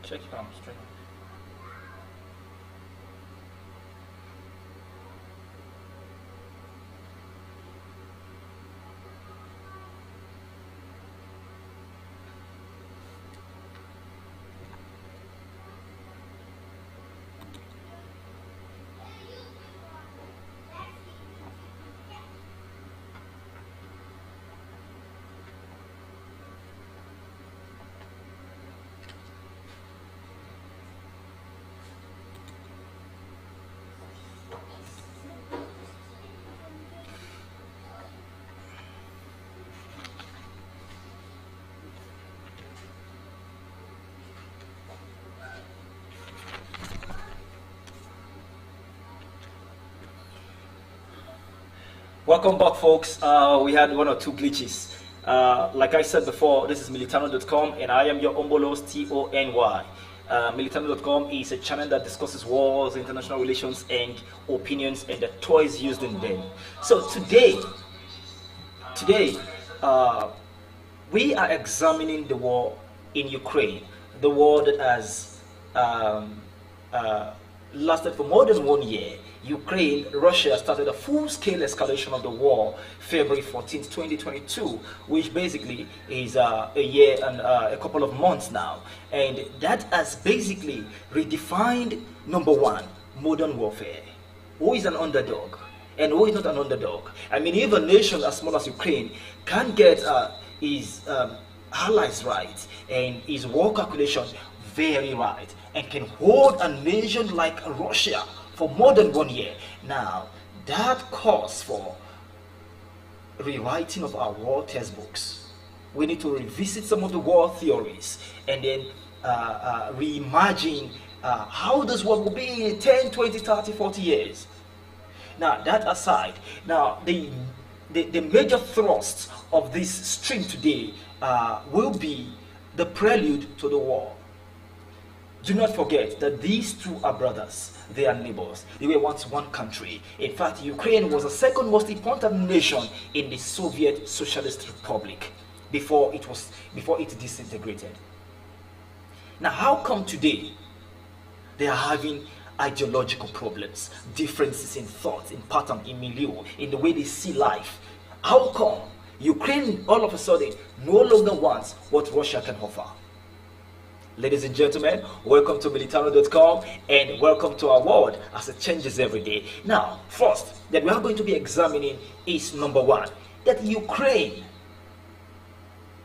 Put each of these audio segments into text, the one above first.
Check if I'm straight. Welcome back, folks. We had one or two glitches. Like I said before, this is militano.com and I am your Ombolos Tony. Militano.com is a channel that discusses wars, international relations, and opinions and the toys used in them. So today, we are examining the war in Ukraine, the war that has lasted for more than 1 year. Ukraine, Russia started a full-scale escalation of the war February 14th, 2022, which basically is a year and a couple of months now. And that has basically redefined, number one, modern warfare. Who is an underdog and who is not an underdog? I mean, if a nation as small as Ukraine can get his allies right and his war calculation very right and can hold a nation like Russia for more than 1 year. Now, that calls for rewriting of our war textbooks. We need to revisit some of the war theories and then reimagine how this war will be in 10, 20, 30, 40 years. Now, that aside, now the major thrust of this stream today will be the prelude to the war. Do not forget that these two are brothers. They are neighbors. They were once one country. In fact, Ukraine was the second most important nation in the Soviet Socialist Republic before it disintegrated. Now, how come today they are having ideological problems, differences in thought, in pattern, in milieu, in the way they see life? How come Ukraine all of a sudden no longer wants what Russia can offer? Ladies and gentlemen, welcome to militano.com and welcome to our world as it changes every day. Now, first that we are going to be examining is number one, that Ukraine,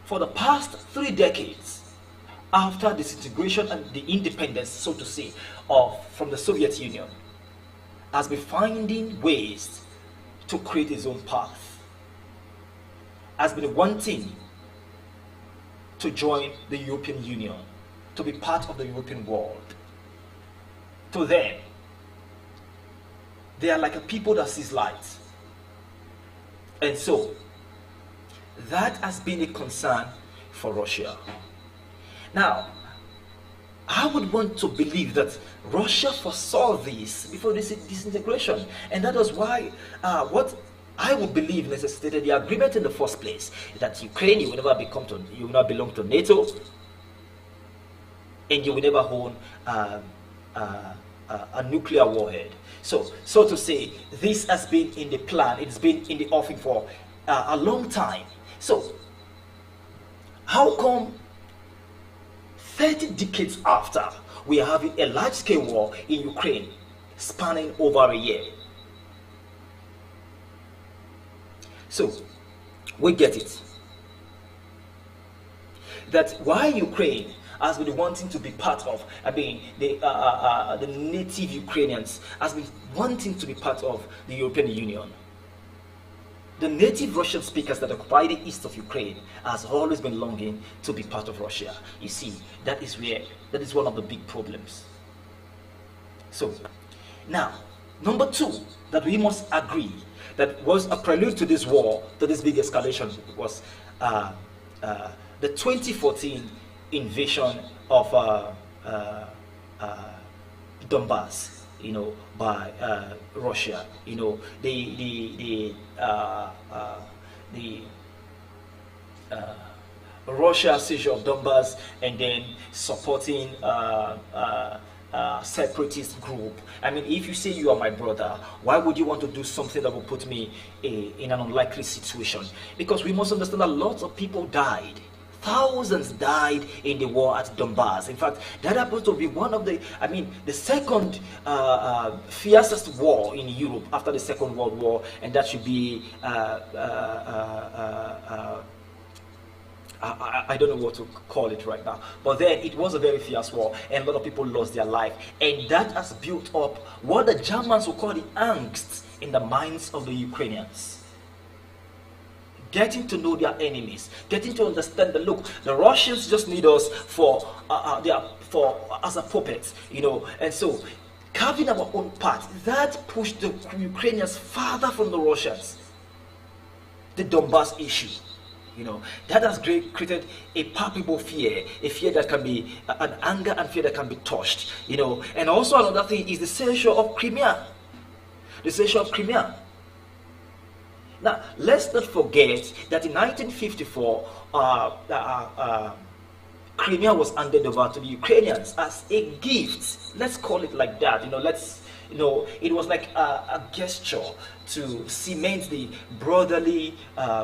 for the past 3 decades, after disintegration and the independence, so to say, from the Soviet Union, has been finding ways to create its own path, has been wanting to join the European Union, to be part of the European world. To them, they are like a people that sees light. And so, that has been a concern for Russia. Now, I would want to believe that Russia foresaw this before this disintegration. And that was why what I would believe necessitated the agreement in the first place, that Ukraine, you will not belong to NATO, and you will never own a nuclear warhead. So to say, this has been in the plan, it's been in the offing for a long time. So, how come 30 decades after, we are having a large-scale war in Ukraine spanning over a year? So, we get it. That why Ukraine has been wanting to be part of, the native Ukrainians has been wanting to be part of the European Union. The native Russian speakers that occupy the east of Ukraine has always been longing to be part of Russia. You see, that is one of the big problems. So, now, number two, that we must agree that was a prelude to this war, to this big escalation, was the 2014 invasion of Donbass, by Russia. Russia's seizure of Donbass and then supporting separatist group. I mean, if you say you are my brother, why would you want to do something that will put me in an unlikely situation? Because we must understand that lots of people died. Thousands died in the war at Donbass. In fact, that happens to be one of the, I mean, the second fiercest war in Europe after the Second World War, and that should be I don't know what to call it right now, but then it was a very fierce war and a lot of people lost their life, and that has built up what the Germans would call the angst in the minds of the Ukrainians. Getting to know their enemies, getting to understand that, look, the Russians just need us for as a puppet, you know, and so carving our own path, that pushed the Ukrainians farther from the Russians. The Donbass issue, you know, that has created a palpable fear, a fear that can be an anger and fear that can be touched, you know. And also another thing is the seizure of Crimea, the seizure of Crimea. Now, let's not forget that in 1954, Crimea was handed over to the Ukrainians as a gift. Let's call it like that. It was like a gesture to cement the brotherly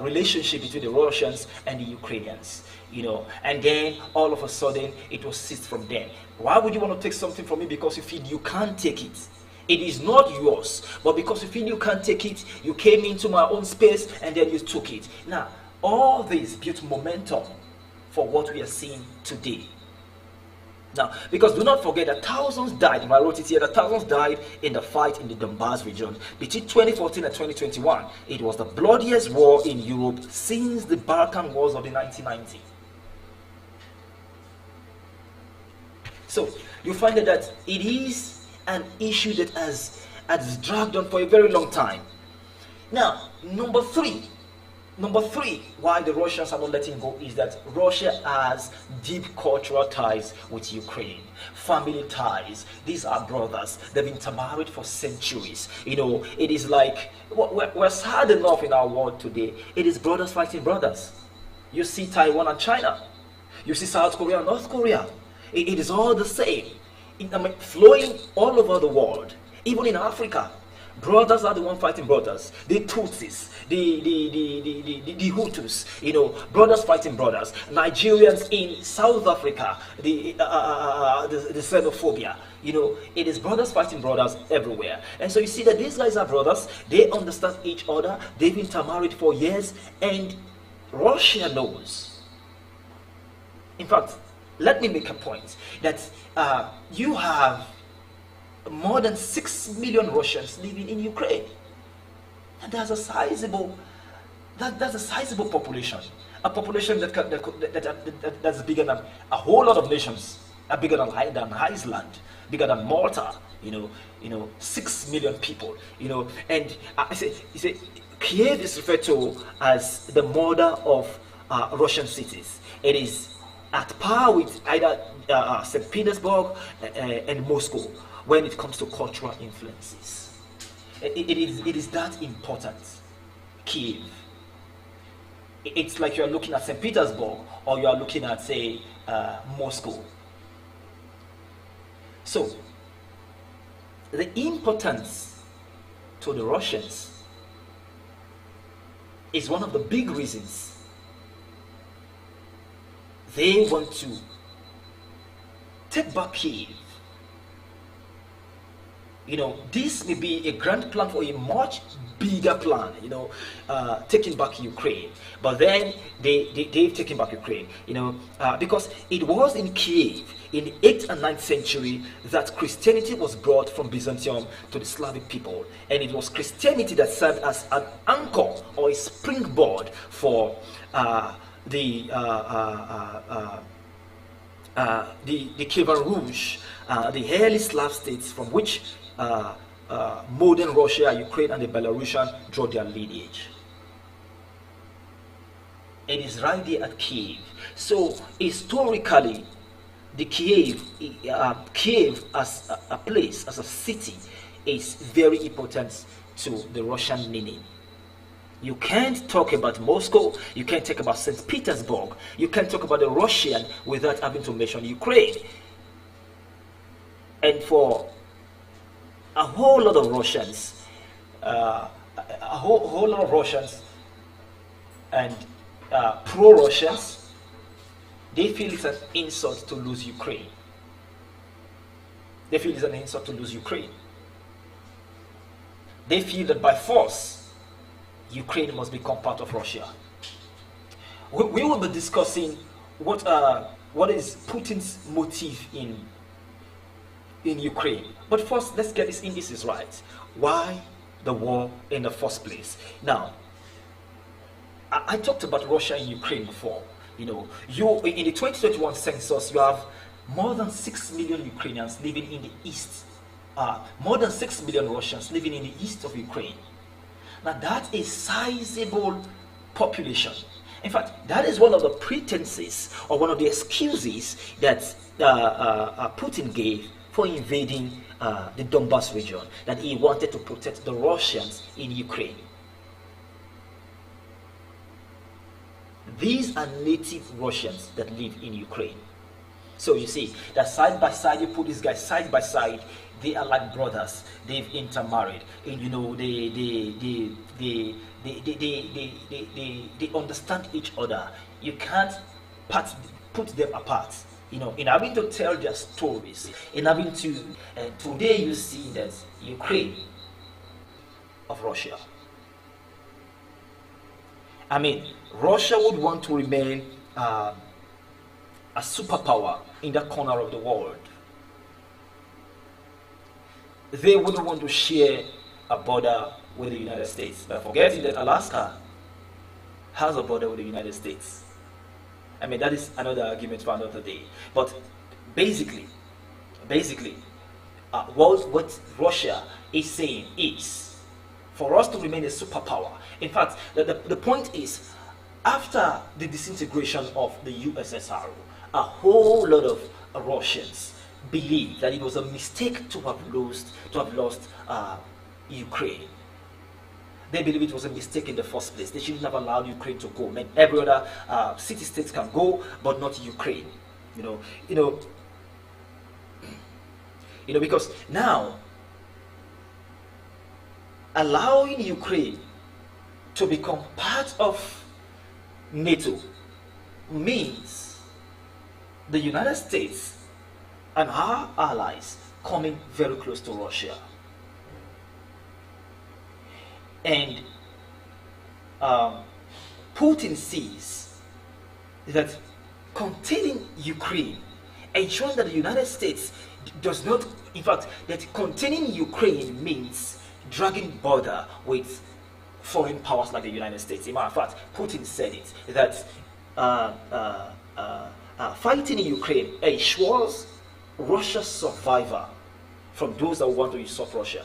relationship between the Russians and the Ukrainians. You know, and then all of a sudden it was seized from them. Why would you want to take something from me because you feel you can't take it? It is not yours, but because you feel you can't take it, you came into my own space and then you took it. Now, all this built momentum for what we are seeing today. Now, because do not forget that thousands died, I wrote it here, that thousands died in the fight in the Donbass region between 2014 and 2021. It was the bloodiest war in Europe since the Balkan Wars of the 1990s. So, you find that it is an issue that has dragged on for a very long time. Now, number three, why the Russians are not letting go is that Russia has deep cultural ties with Ukraine, family ties. These are brothers. They've been intermarried for centuries. You know, it is like, we're sad enough in our world today. It is brothers fighting brothers. You see Taiwan and China. You see South Korea and North Korea. It is all the same. Flowing all over the world, even in Africa. Brothers are the one fighting brothers. The Tutsis, the Hutus, you know, brothers fighting brothers. Nigerians in South Africa, the xenophobia, you know, it is brothers fighting brothers everywhere. And so you see that these guys are brothers. They understand each other. They've been intermarried for years, and Russia knows. In fact, let me make a point that you have more than 6 million Russians living in Ukraine, and that's a sizable population, a population that's bigger than a whole lot of nations, bigger than Iceland, bigger than Malta. You know, 6 million people. You know, and I say Kiev is referred to as the mother of Russian cities. It is at par with either St. Petersburg and Moscow when it comes to cultural influences. It is that important. Kiev. It's like you're looking at St. Petersburg or you are looking at, say, Moscow. So, the importance to the Russians is one of the big reasons they want to take back Kiev. You know, this may be a grand plan for a much bigger plan, you know, taking back Ukraine. But then they've taken back Ukraine, you know, because it was in Kiev in the 8th and 9th century that Christianity was brought from Byzantium to the Slavic people. And it was Christianity that served as an anchor or a springboard for the Kievan Rus, the early Slav states from which modern Russia, Ukraine, and the Belarusian draw their lineage. It is right there at Kiev. So historically, the Kiev as a place, as a city, is very important to the Russian meaning. You can't talk about Moscow, you can't talk about St. Petersburg, you can't talk about the Russian without having to mention Ukraine. And for a whole lot of Russians, a whole lot of Russians and pro-Russians, they feel it's an insult to lose Ukraine. They feel it's an insult to lose Ukraine. They feel that by force, Ukraine must become part of Russia. We will be discussing what is Putin's motive in Ukraine. But first, let's get this indices right. Why the war in the first place? Now, I talked about Russia and Ukraine before. You know, in the 2021 census, you have more than 6 million Ukrainians living in the east. More than 6 million Russians living in the east of Ukraine. Now that is sizable population. In fact, that is one of the pretenses or one of the excuses that Putin gave for invading the Donbas region, that he wanted to protect the Russians in Ukraine. These are native Russians that live in Ukraine. So you see that side by side, you put these guys side by side, they are like brothers. They've intermarried, and you know they understand each other. You can't put them apart. You know, in having to tell their stories, in having to today you see that Ukraine of Russia. I mean, Russia would want to remain a superpower in that corner of the world. They wouldn't want to share a border with the United States. But forgetting that Alaska has a border with the United States. I mean, that is another argument for another day. But basically, what Russia is saying is for us to remain a superpower. In fact, the point is, after the disintegration of the USSR, a whole lot of Russians believe that it was a mistake to have lost Ukraine. They believe it was a mistake in the first place. They shouldn't have allowed Ukraine to go. I mean, every other city-state can go, but not Ukraine. You know, because now allowing Ukraine to become part of NATO means the United States and our allies coming very close to Russia. And Putin sees that containing Ukraine, ensuring that the United States does not, in fact, that containing Ukraine means dragging border with foreign powers like the United States. In fact, Putin said it, that fighting in Ukraine ensures Russia's survival from those that want to usurp Russia.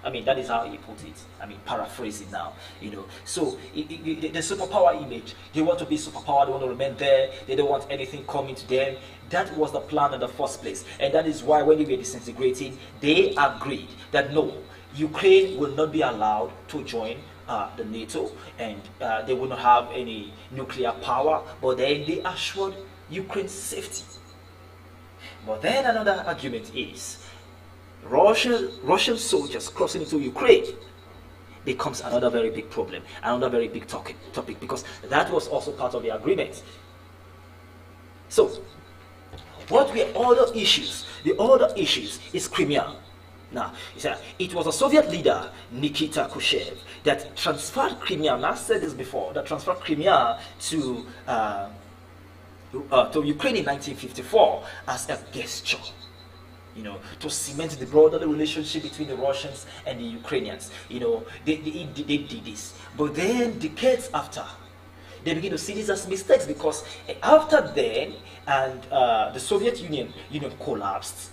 I mean, that is how he put it. I mean, paraphrasing now, So the superpower image, they want to be superpower, they want to remain there, they don't want anything coming to them. That was the plan in the first place. And that is why when they were disintegrating, they agreed that no, Ukraine will not be allowed to join the NATO, and they will not have any nuclear power, but then they assured Ukraine's safety. But then another argument is Russian soldiers crossing into Ukraine becomes another very big problem, another very big topic, because that was also part of the agreement. So, what were other issues? The other issues is Crimea. Now, it was a Soviet leader, Nikita Khrushchev, that transferred Crimea, and I said this before, that transferred Crimea to Ukraine in 1954 as a gesture, to cement the broader relationship between the Russians and the Ukrainians. They did this. But then, decades after, they begin to see this as mistakes, because after then, and the Soviet Union collapsed,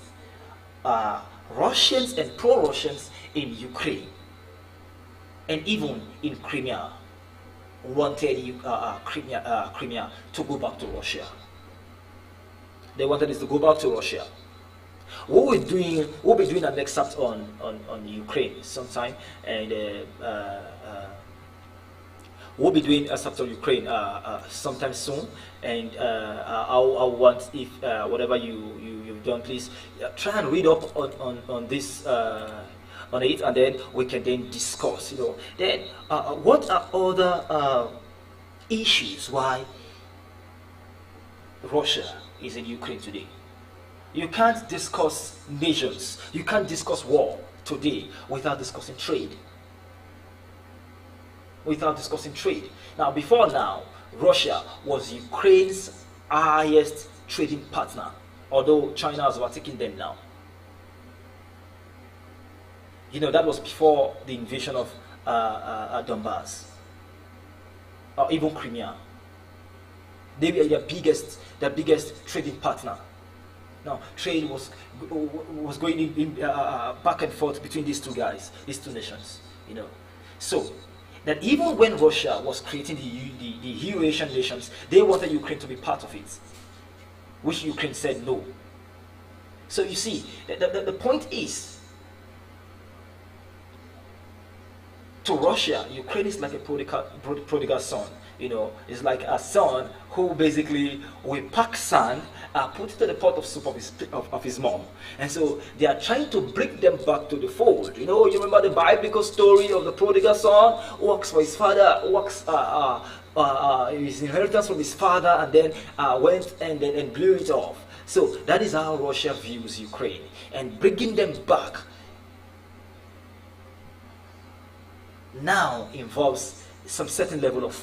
Russians and pro-Russians in Ukraine and even in Crimea wanted Crimea to go back to Russia. They wanted this to go back to Russia. We'll be doing an excerpt on Ukraine sometime, and we'll be doing a chapter on Ukraine sometime soon, and I want, if whatever you've done, please try and read up on this on it, and then we can then discuss. Then what are other issues why Russia is in Ukraine today? You can't discuss nations, you can't discuss war today without discussing trade. Without discussing trade. Now, before now, Russia was Ukraine's highest trading partner, although China has overtaken them now. That was before the invasion of Donbass, or even Crimea. They were the biggest trading partner. Now, trade was going in back and forth between these two guys, these two nations. So that even when Russia was creating the Eurasian nations, they wanted Ukraine to be part of it, which Ukraine said no. So you see, the point is, to Russia, Ukraine is like a prodigal son. It's like a son who basically will pack sand, put it in the pot of soup of his mom. And so they are trying to bring them back to the fold. You remember the biblical story of the prodigal son who works for his father, his inheritance from his father, and then went and blew it off. So that is how Russia views Ukraine, and bringing them back now involves some certain level of